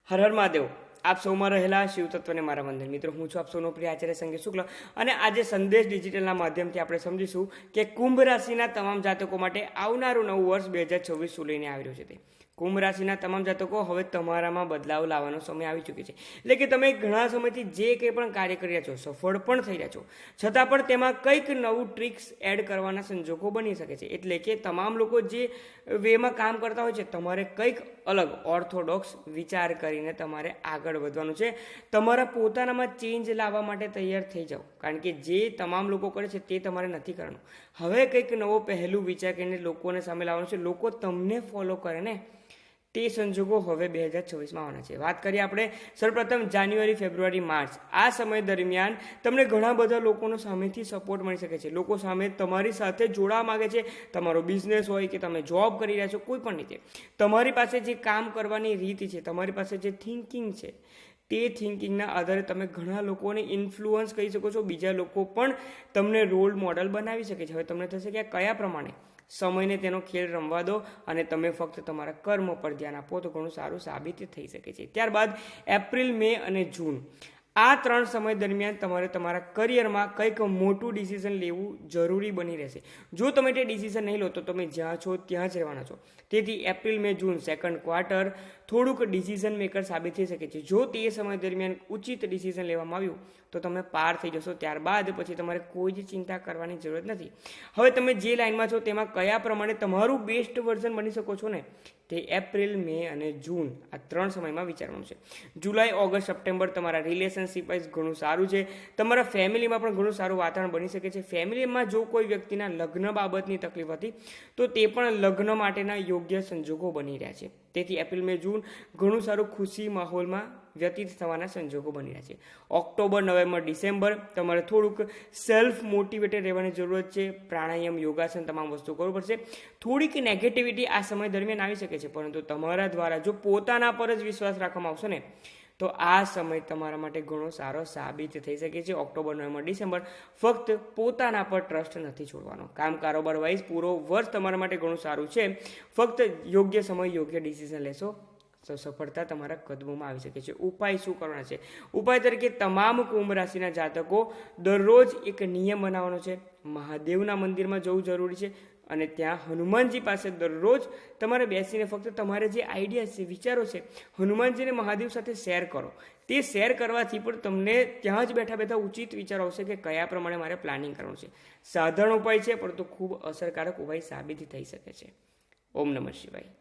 હર હર મહાદેવ। આપ સૌમાં રહેલા શિવ તત્વને મારા વંદન। મિત્રો, હું છું આપ સૌનો પ્રિય આચાર્ય સંગીત શુક્લ અને આજે સંદેશ ડિજિટલના માધ્યમથી આપણે સમજીશું કે કુંભ રાશિના તમામ જાતકો માટે આવનારું નવું વર્ષ 2026 શું લઈને આવી રહ્યું છે। તે કુંભ રાશિના તમામ જાતકો હવે તમારામાં બદલાવ લાવવાનો સમય આવી ચૂક્યો છે। એટલે કે તમે ઘણા સમયથી જે કંઈ પણ કાર્ય કરી રહ્યા છો, સફળ પણ થઈ રહ્યા છો, છતાં પણ તેમાં કંઈક નવું ટ્રિક્સ એડ કરવાના સંજોગો બની શકે છે। એટલે કે તમામ લોકો જે વેમાં કામ કરતા હોય છે, તમારે કંઈક અલગ ઓર્થોડોક્સ વિચાર કરીને તમારે આગળ વધવાનું છે। તમારા પોતાનામાં ચેન્જ લાવવા માટે તૈયાર થઈ જાઓ, કારણ કે જે તમામ લોકો કરે છે તે તમારે નથી કરવાનું। હવે કંઈક નવો પહેલું વિચાર કરીને લોકોને સામે લાવવાનું છે। લોકો તમને ફોલો કરે ને તે સંજોગો હવે 2026માં આવવાના છે। વાત કરીએ આપણે સૌપ્રથમ જાન્યુઆરી, ફેબ્રુઆરી, માર્ચ। આ સમય દરમિયાન તમને ઘણા બધા લોકોનો સામેથી સપોર્ટ મળી શકે છે। લોકો સામે તમારી સાથે જોડાવા માંગે છે। તમારો બિઝનેસ હોય કે તમે જોબ કરી રહ્યા છો, કોઈ પણ રીતે તમારી પાસે જે કામ કરવાની રીત છે, તમારી પાસે જે થિંકિંગ છે, તે થિંકિંગના આધારે તમે ઘણા લોકોને ઇન્ફ્લુઅન્સ કરી શકો છો। બીજા લોકો પણ તમને રોલ મોડલ બનાવી શકે છે। હવે તમને થશે કે કયા પ્રમાણે સમયને તેનો ખેલ રમવા દો અને તમે ફક્ત તમારા કર્મ પર ધ્યાન આપો તો ઘણું સારું સાબિત થઈ શકે છે। ત્યારબાદ એપ્રિલ, મે અને જૂન, આ 3 સમય દરમિયાન તમારે તમારા કરિયરમાં કંઈક મોટું ડિસિઝન લેવું જરૂરી બની રહેશે। જો તમે તે ડિસિઝન નહીં લો તો તમે જ્યાં છો ત્યાં જ રહેવાના છો। તેથી એપ્રિલ, મે, જૂન, સેકન્ડ ક્વાર્ટર થોડુંક ડિસિઝન મેકર સાબિત થઈ શકે છે। જો તે સમય દરમિયાન ઉચિત ડિસિઝન લેવામાં આવ્યું તો તમે પાર થઈ જશો। ત્યારબાદ પછી તમારે કોઈ જ ચિંતા કરવાની જરૂરત નથી। હવે તમે જે લાઇનમાં છો તેમાં કયા પ્રમાણે તમારું બેસ્ટ વર્ઝન બની શકો છો ને, તે એપ્રિલ, મે અને જૂન આ 3 સમયમાં વિચારવાનું છે। જુલાઈ, ઓગસ્ટ, સપ્ટેમ્બર તમારા રિલેશનશિપ વાઇઝ ઘણું સારું છે। તમારા ફેમિલીમાં પણ ઘણું સારું વાતાવરણ બની શકે છે। ફેમિલીમાં જો કોઈ વ્યક્તિના લગ્ન બાબતની તકલીફ હતી તો તે પણ લગ્ન માટેના યોગ્ય સંજોગો બની રહ્યા છે। તેથી એપ્રિલ, મે, જૂન ઘણું સારું ખુશી માહોલમાં વ્યતીત થવાના સંજોગો બની રહ્યા છે। ઓક્ટોબર, નવેમ્બર, ડિસેમ્બર તમારે થોડુંક સેલ્ફ મોટિવેટેડ રહેવાની જરૂરત છે। પ્રાણાયામ, યોગાસન તમામ વસ્તુ કરવું પડશે। થોડીક નેગેટિવિટી આ સમય દરમિયાન આવી શકે છે, પરંતુ તમારા દ્વારા જો પોતાના પર જ વિશ્વાસ રાખવામાં આવશે ને તો આ સમય તમારા માટે ઘણો સારો સાબિત થઈ શકે છે। ઓક્ટોબર, નવેમ્બર, ડિસેમ્બર ફક્ત પોતાના પર ટ્રસ્ટ નથી છોડવાનો। કામ કારોબાર વાઇઝ પૂરો વર્ષ તમારા માટે ઘણું સારું છે। ફક્ત યોગ્ય સમય યોગ્ય ડિસિઝન લેશો તો સફળતા તમારા કદમોમાં આવી શકે છે। ઉપાય શું કરવાના છે? ઉપાય તરીકે તમામ કુંભ રાશિના જાતકો દરરોજ એક નિયમ બનાવવાનો છે। મહાદેવના મંદિરમાં જવું જરૂરી છે અને ત્યાં હનુમાનજી પાસે દરરોજ તમારે બેસીને ફક્ત તમારે જે આઈડિયા છે, વિચારો છે, હનુમાનજીને મહાદેવ સાથે શેર કરો। તે શેર કરવાથી પણ તમને ત્યાં જ બેઠા બેઠા ઉચિત વિચારો આવશે કે કયા પ્રમાણે મારે પ્લાનિંગ કરવાનું છે। સાધારણ ઉપાય છે, પરંતુ ખૂબ અસરકારક ઉપાય સાબિત થઈ શકે છે। ઓમ નમઃ શિવાય।